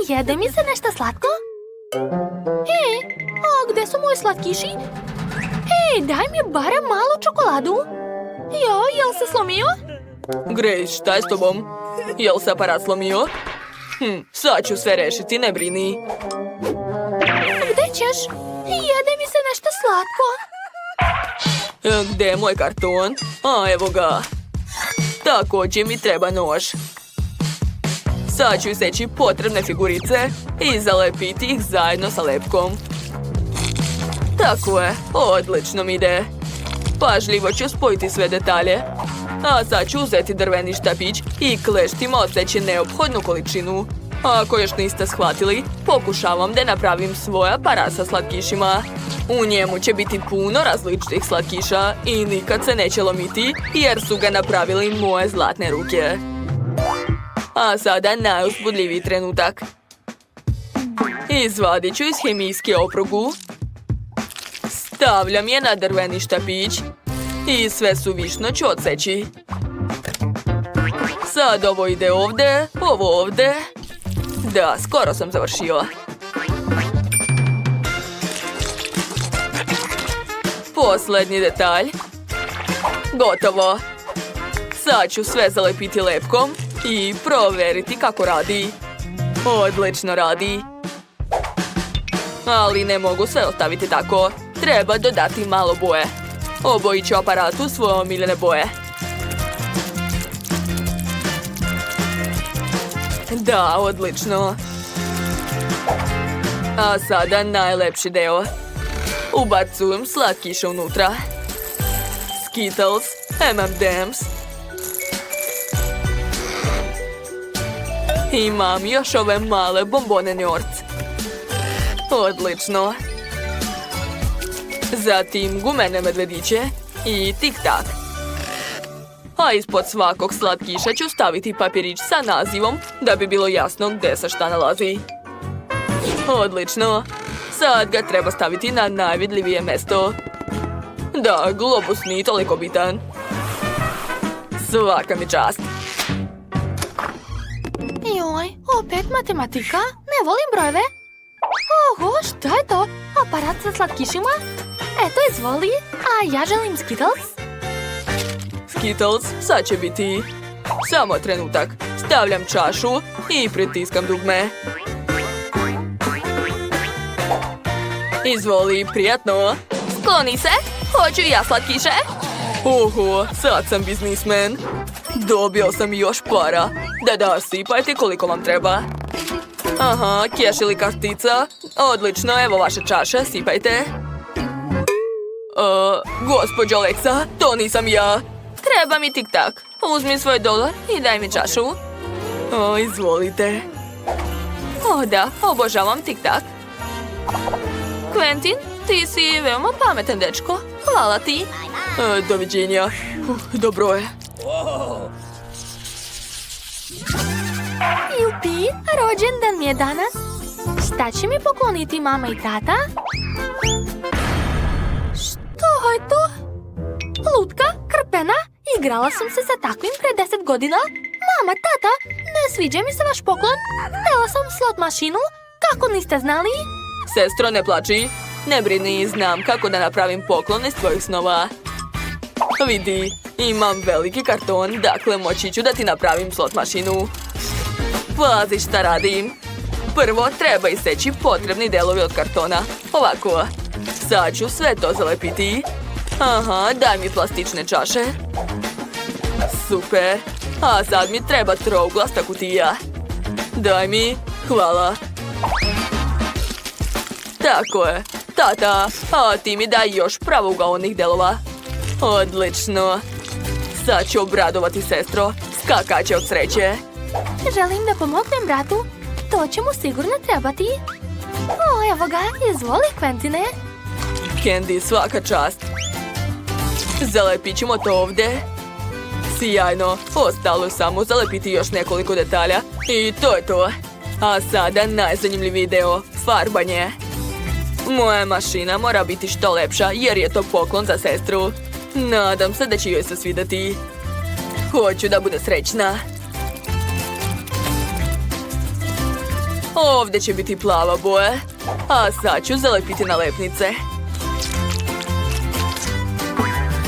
Jede mi se nešto slatko? A gde su moji slatkiši? Daj mi barem malu čokoladu. Jel se slomio? Grace, šta je s tobom? Jel se aparat slomio? Sad ću sve rešiti, ne brini. Gde ćeš? Jede mi se nešto slatko. Gde je moj karton? Evo ga. Također mi treba nož. Sad ću iseći potrebne figurice i zalepiti ih zajedno sa lepkom. Tako je, odlično mi ide. Pažljivo ću spojiti sve detalje. A sad ću uzeti drveni štapić i kleštima odseći neophodnu količinu. Ako još niste shvatili, pokušavam da napravim svoj aparat sa slatkišima. U njemu će biti puno različitih slatkiša i nikad se neće lomiti jer su ga napravili moje zlatne ruke. A sada najuzbudljiviji trenutak. Izvadit ću iz hemijske oprugu. Stavljam je na drveni štapić i sve suvišno ću odseći. Sad ovo ide ovdje, ovo ovdje. Da, skoro sam završio. Posljednji detalj. Gotovo. Sad ću sve zalepiti lepkom i provjeriti kako radi. Odlično radi. Ali ne mogu sve ostaviti tako. Treba dodati malo boje. Obojit ću aparatu svoje omiljene boje. Da, odlično. A sada najlepši deo. Ubacujem slatkiše unutra. Skittles, M&M's. Imam još ove male bombone njorc. Odlično. Zatim gumene medvediće i tik-tak. A ispod svakog slatkiša ću staviti papirić sa nazivom da bi bilo jasno gdje se šta nalazi. Odlično. Sad ga treba staviti na najvidljivije mjesto. Da, globus nije toliko bitan. Svaka mi čast. Joj, opet matematika? Ne volim brojeve. Oho, šta je to? Aparat sa slatkišima? Eto, izvoli. A ja želim Skittles. Skittles, sad će biti. Samo trenutak. Stavljam čašu i pritiskam dugme. Izvoli, prijatno. Skloni se, hoću i ja slatkiše. Oho, sad sam biznismen. Dobio sam još para. Da, sipajte koliko vam treba. Aha, keš ili kartica? Odlično, evo vaše čaše, sipajte. Gospođo Alexa, to nisam ja. Treba mi tik-tak. Uzmi svoj dolar i daj mi čašu. Izvolite. Da, obožavam tik-tak. Quentin, ti si veoma pametan dečko. Hvala ti. Doviđenja. Dobro je. Jupi, rođendan mi je danas. Šta će mi pokloniti mama i tata? Što je to? Lutka, krpena? Igrala sam se sa takvim pre 10 godina. Mama, tata, ne sviđa mi se vaš poklon. Htjela sam slot mašinu. Kako niste znali? Sestro, ne plači. Ne brini, znam kako da napravim poklon iz tvojih snova. Vidi, imam veliki karton, dakle moći ću da ti napravim slot mašinu. Pazi šta radim. Prvo treba iseći potrebni delovi od kartona. Ovako. Sad ću sve to zalepiti. Aha, daj mi plastične čaše. Super. A sad mi treba trouglasta kutija. Daj mi. Hvala. Tako je. Tata, a ti mi daj još pravougaonih delova. Odlično. Sad ću obradovati sestro. Skakaće od sreće. Želim da pomognem bratu. To će mu sigurno trebati. Evo ga, izvoli, Quentine. Candy, svaka čast. Zalepit ćemo to ovdje. Sjajno. Ostalo samo zalepiti još nekoliko detalja. I to je to. A sada najzanimljiviji deo. Farbanje. Moja mašina mora biti što lepša jer je to poklon za sestru. Nadam se da će joj se svidjeti. Hoću da bude srećna. Ovdje će biti plava boja, a sad ću zalepiti nalepnice.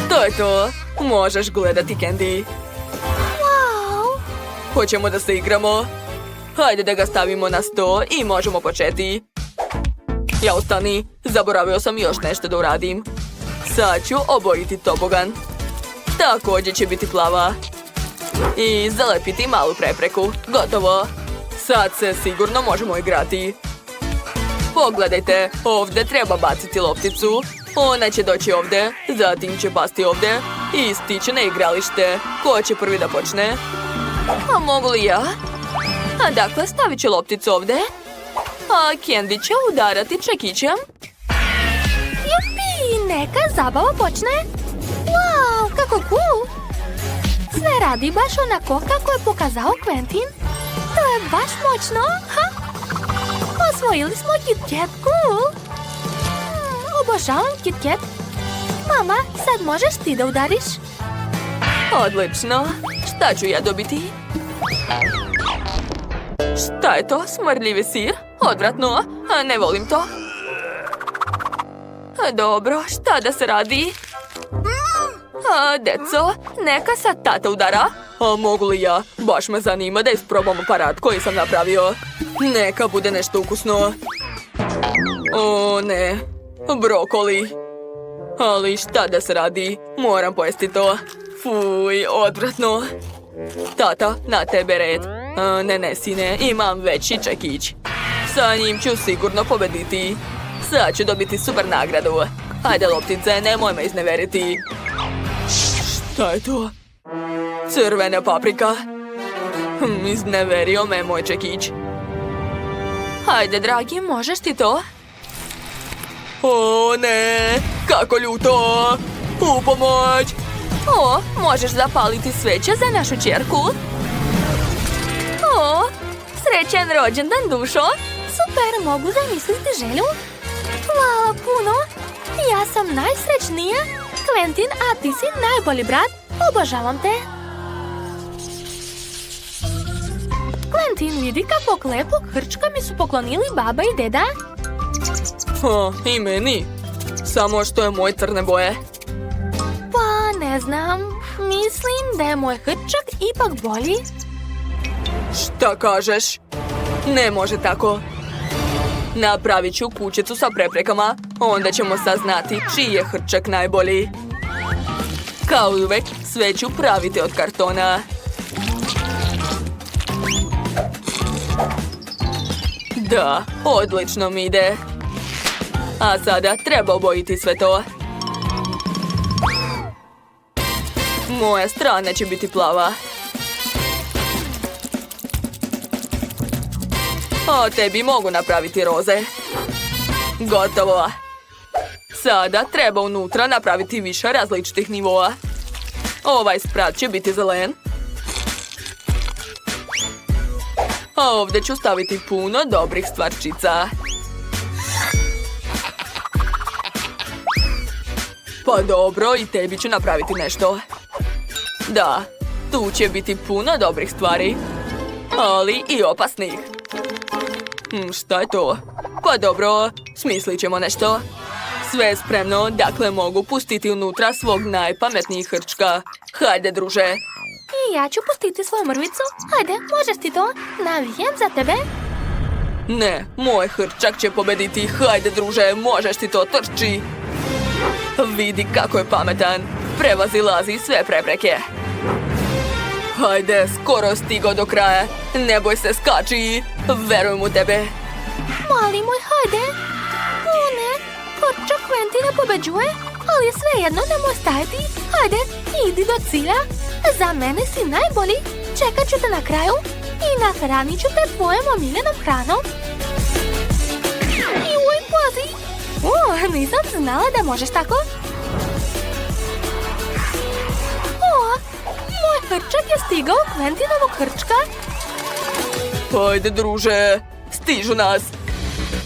To je to. Možeš gledati, Candy. Wow! Hoćemo da se igramo? Hajde da ga stavimo na sto i možemo početi. Ja ostani, zaboravio sam još nešto da uradim. Sad ću obojiti tobogan. Također će biti plava. I zalepiti malu prepreku. Gotovo. Sad se sigurno možemo igrati. Pogledajte, ovdje treba baciti lopticu. Ona će doći ovdje, zatim će pasti ovdje i stići na igralište. Ko će prvi da počne? A mogu li ja? A dakle, stavit ću lopticu ovdje. A Candy će udarati čekićem. Jupi, neka zabava počne. Wow, kako cool! Sve radi baš onako kako je pokazao Quentin. To je baš moćno, ha? Osvojili smo Kit Kat, cool! Obožavam Kit Kat. Mama, sad možeš ti da udariš? Odlično. Šta ću ja dobiti? Šta je to? Smrdljivi sir? Odvratno. Ne volim to. Dobro, šta da se radi? Deco, neka sad tata udara. A mogu li ja? Baš me zanima da isprobam aparat koji sam napravio. Neka bude nešto ukusno. O ne, brokoli. Ali šta da se radi? Moram pojesti to. Fuj, odvratno. Tata, na tebe red. Ne, sine, imam veći čekić. Sa njim ću sigurno pobediti. Sad ću dobiti super nagradu. Hajde, loptice, nemoj me izneveriti. Šta je to? Crvena paprika. Izneverio me moj čekić. Hajde, dragi, možeš ti to? O ne, kako ljuto! U pomoć! O, možeš zapaliti sveće za našu ćerku? O, srećan rođendan, dušo! Super, mogu zamisliti želju? Hvala puno! Ja sam najsrećnija! Quentin, a ti si najbolji brat! Obožavam te! Quentin, vidi kakvog lepog hrčka mi su poklonili baba i deda. I meni. Samo što je moj crne boje. Pa, ne znam. Mislim da je moj hrčak ipak bolji. Šta kažeš? Ne može tako. Napravit ću kućicu sa preprekama. Onda ćemo saznati čiji je hrčak najbolji. Kao i uvek, sve ću praviti od kartona. Da, odlično mi ide. A sada treba obojiti sve to. Moja strana će biti plava. A tebi mogu napraviti roze. Gotovo. Sada treba unutra napraviti više različitih nivoa. Ovaj sprat će biti zelen. A ovdje ću staviti puno dobrih stvarčica. Pa dobro, i tebi ću napraviti nešto. Da, tu će biti puno dobrih stvari. Ali i opasnih. Šta je to? Pa dobro, smislit ćemo nešto. Sve je spremno, dakle mogu pustiti unutra svog najpametnijih hrčka. Hajde, druže. I ja ću pustiti svoju mrvicu. Hajde, možeš ti to? Navijem za tebe. Ne, moj hrčak će pobediti. Hajde, druže, možeš ti to, trči. Vidi kako je pametan. Prevazilazi sve prepreke. Hajde, skoro stigo do kraja. Ne boj se, skači. Verujem u tebe. Mali moj, hajde. O ne, hrčak Quentina pobeđuje, ali svejedno nemoj stajati. Hajde, idi do cilja. Za mene si najbolji. Čekat ću te na kraju i nahranit ću te tvojom omiljenom hranom. Juj, pazi. O, nisam znala da možeš tako. O, moj hrčak je stigao Quentinovog hrčka. Hajde, druže. Stižu nas.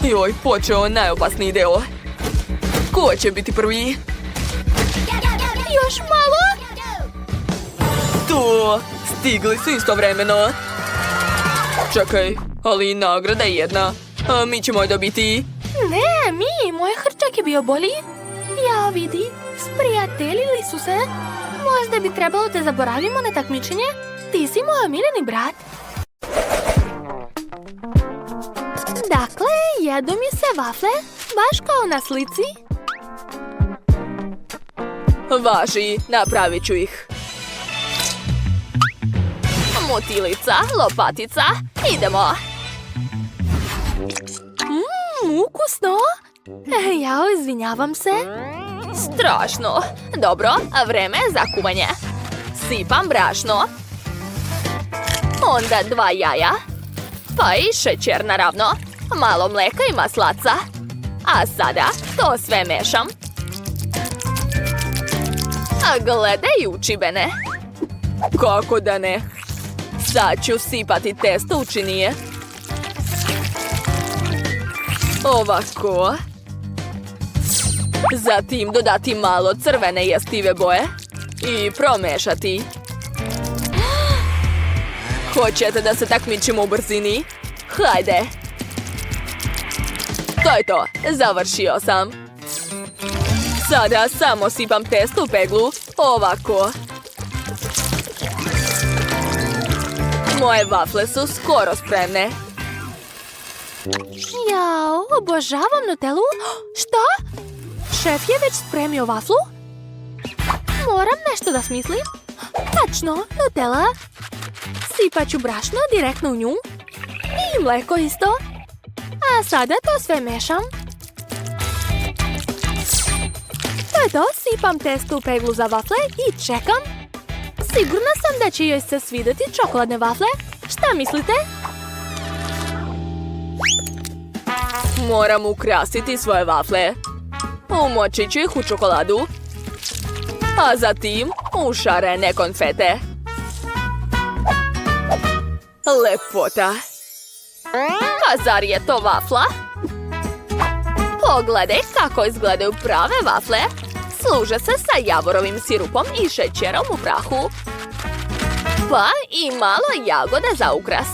Joj, počeo najopasniji deo. Ko će biti prvi? Još malo. To, stigli su istovremeno. Čekaj, ali nagrada je jedna. A mi ćemo je dobiti. Ne, moj hrčak je bio bolji. Ja vidi, sprijateljili su se. Možda bi trebalo te zaboravimo na takmičenje. Ti si moj omiljeni brat. Dakle, jedu mi se vafle, baš kao na slici. Važi, napravit ću ih. Motilica, lopatica, idemo. Ukusno. Jao, izvinjavam se. Strašno. Dobro, vreme za kuvanje. Sipam brašno. Onda 2 jaja. Pa i šećer naravno. Malo mleka i maslaca. A sada to sve mešam. A gledaj učibene. Kako da ne? Sad ću sipati testo u činije. Ovako. Zatim dodati malo crvene jestive boje. I promešati. Hoćete da se takmičimo u brzini? Hajde. To je to. Završio sam. Sada samo sipam testo u peglu. Ovako. Moje vafle su skoro spremne. Jao, obožavam Nutellu. Šta? Šef je već spremio vaflu? Moram nešto da smislim. Tačno, Nutella. Sipat ću brašno direktno u nju. I mleko isto. A sada to sve mešam. To je to, sipam testo u peglu za vafle i čekam. Sigurna sam da će joj se svidjeti čokoladne vafle. Šta mislite? Moram ukrasiti svoje vafle. Umočit ću ih u čokoladu. A zatim u šarene konfete. Lepota. Pa zar je to vafla? Pogledaj kako izgledaju prave vafle. Služe se sa javorovim sirupom i šećerom u prahu. Pa i malo jagode za ukras.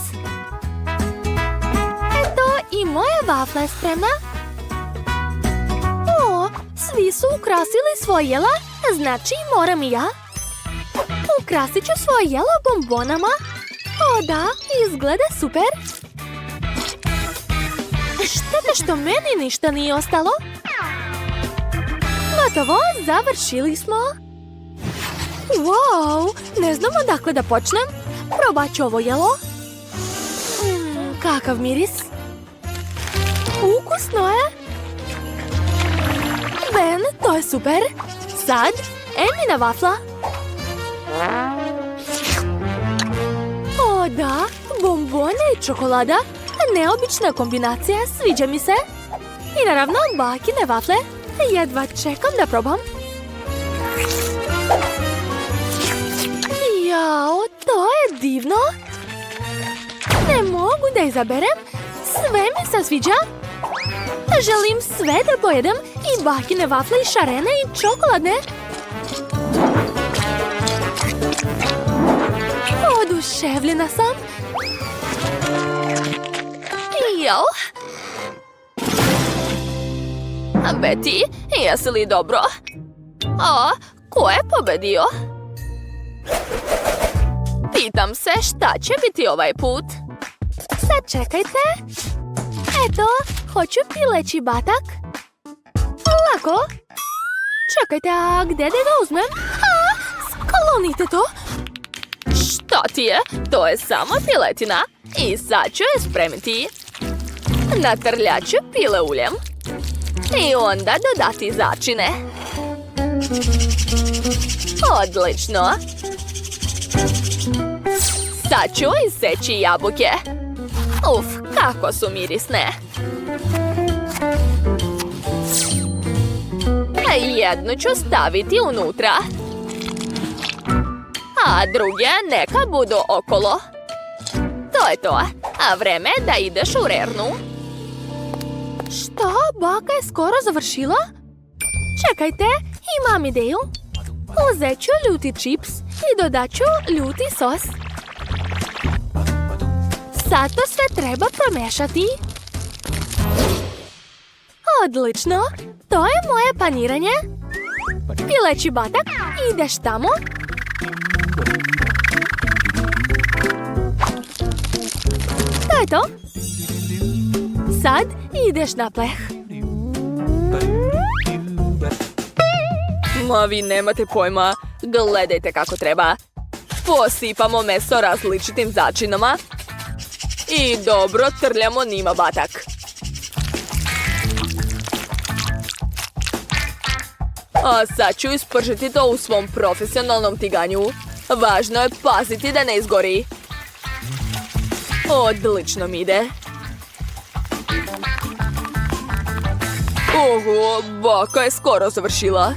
Eto i moja vafla je spremna. O, svi su ukrasili svoje jela, znači moram i ja. Ukrasit ću svoje jelo bombonama. O da, izgleda super. Šteta što meni ništa nije ostalo. Gotovo, završili smo. Wow, ne znam odakle da počnem. Probat ću ovo jelo. Kakav miris. Ukusno je. Ben, to je super. Sad, Emina vafla. O da, bombone i čokolada. Neobična kombinacija, sviđa mi se. I naravno, bakine vafle. Jedva čekam da probam. Jao, to je divno. Ne mogu da izaberem. Sve mi se sviđa. Želim sve da pojedem. I bakine vafle, i šarene, i čokoladne. Oduševljena sam. Jao. Betty, jesi li dobro? A, ko je pobedio? Pitam se šta će biti ovaj put. Sad čekajte. Eto, hoću pileći batak. Lako. Čekajte, a gdje da ga uzmem? A, sklonite to. Šta ti je? To je samo piletina. I sad ću je spremiti. Natrljat ću pile uljem. I onda dodati začine. Odlično. Sad ću iseći jabuke. Uf, kako su mirisne. Jednu ću staviti unutra. A druge neka budu okolo. To je to. A vreme da ideš u rernu. Šta? Baka je skoro završila? Čekajte, imam ideju. Uzet ću ljuti čips i dodat ću ljuti sos. Sad to sve treba promešati. Odlično. To je moje paniranje. Pileći batak, ideš tamo. To je to. Sad ideš na pleh. Ma vi nemate pojma. Gledajte kako treba. Posipamo meso različitim začinama. I dobro trljamo njima batak. A sad ću ispržiti to u svom profesionalnom tiganju. Važno je paziti da ne izgori. Odlično mi ide. Oho, baka je skoro završila.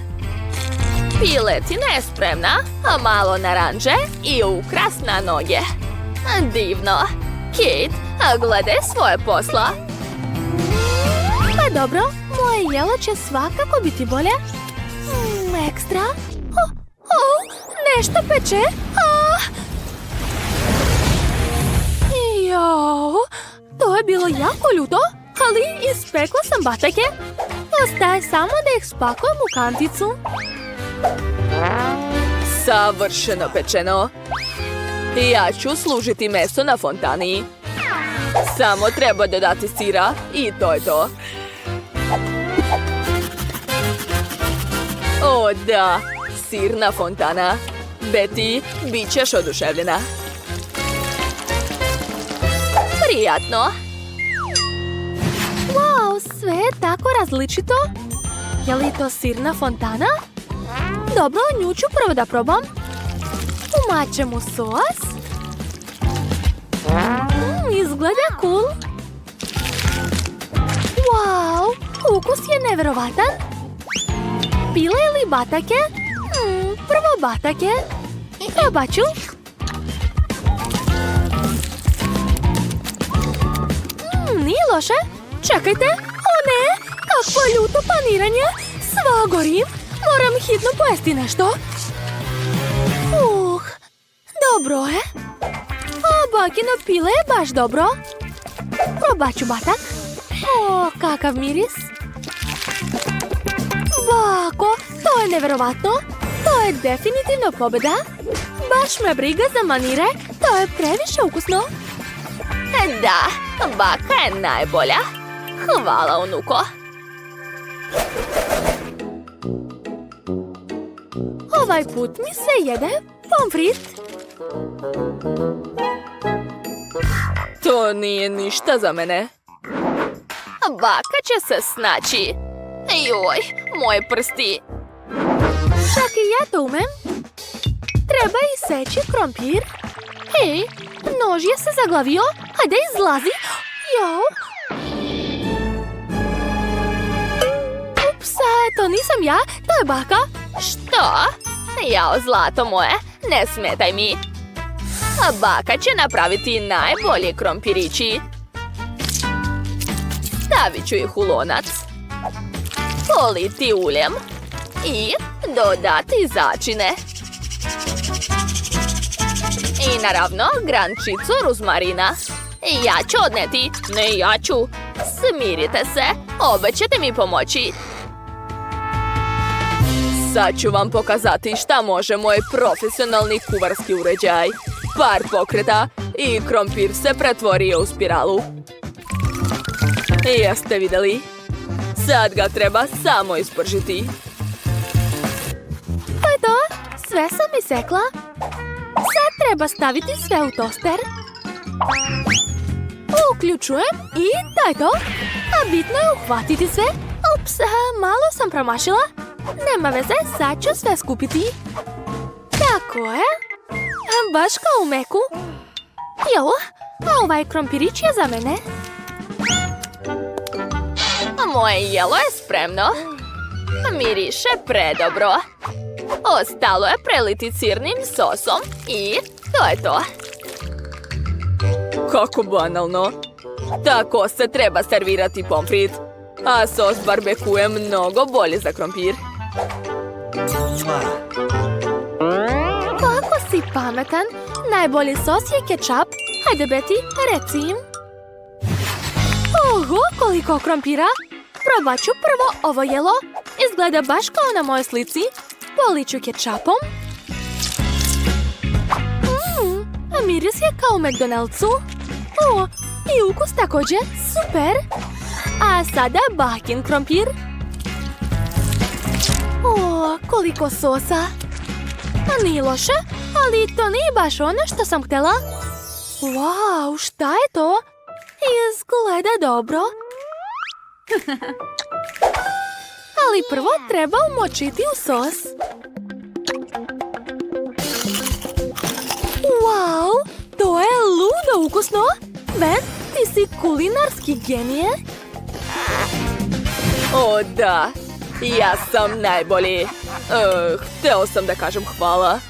Piletina je spremna, a malo naranđe i ukras na noge. Divno. Kate, gledaj svoje posla. Pa dobro, moje jelo će svakako biti bolje. Ekstra. Nešto peče. Jao, to je bilo jako ljuto, ali ispekla sam batake. Ostaje samo da ih spakujem u kanticu. Savršeno pečeno. Ja ću služiti meso na fontani. Samo treba dodati sira i to je to. O da, sirna fontana. Betty, bit ćeš oduševljena. Prijatno. Wow, sve je tako različito. Je li to sirna fontana? Dobro, nju ću prvo da probam. Umačem u sos. Izgleda cool. Wow, ukus je neverovatan. Pile ili batake? Prvo batake. Probat ću. Nije loše. Čekajte. O ne, kakvo ljuto paniranje. Sva gorim. Moram hitno pojesti nešto. Dobro je. A bakino pile je baš dobro. Probat ću batak. O, kakav miris. Bako, to je neverovatno. To je definitivno pobjeda. Baš me briga za manire. To je previše ukusno. Da, baka je najbolja. Hvala, unuko. Ovaj put mi se jede pomfrit. To nije ništa za mene. Baka će se snaći. Joj, moje prsti. Čak i ja to umem. Treba iseći krompir. Hej, nož je se zaglavio. Hajde, izlazi. Jao. Ups, to nisam ja, to je baka. Što? Jao, zlato moje, ne smetaj mi. A baka će napraviti najbolje krompirići. Stavit ću ih u lonac. Politi uljem. I dodati začine. I naravno grančicu ruzmarina. Ja ću odneti. Ne, ja ću. Smirite se. Oba ćete mi pomoći. Sad ću vam pokazati šta može moj profesionalni kuvarski uređaj. Par pokreta i krompir se pretvorio u spiralu. Jeste vidjeli? Sad ga treba samo ispržiti. To je to. Sve sam isekla. Sad treba staviti sve u toster. Uključujem i to je to. A bitno je uhvatiti sve. Ups, malo sam promašila. Nema veze, sad ću sve skupiti. Tako je. Baš kao u Meku. Jo, a ovaj krompirić je za mene. Moje jelo je spremno. Miriše predobro. Ostalo je preliti sirnim sosom i to je to. Kako banalno. Tako se treba servirati pomfrit. A sos barbeku je mnogo bolji za krompir. Kako si pametan. Najbolji sos je kečap, Ajde, Betty, reci im. Oho, koliko krompira! Probat ću prvo ovo jelo. Izgleda baš kao na mojoj slici. Poliću kečapom. A miris je kao u McDonald'su. O, i ukus također, super! A sada bakin krompir. O, koliko sosa! A nije loše, ali to nije baš ono što sam htjela. Wow, šta je to? Izgleda dobro. Ali prvo treba umočiti u sos. Wow, to je ludo ukusno. Ben, ti si kulinarski genije. O da, ja sam najbolji. Hteo sam da kažem hvala.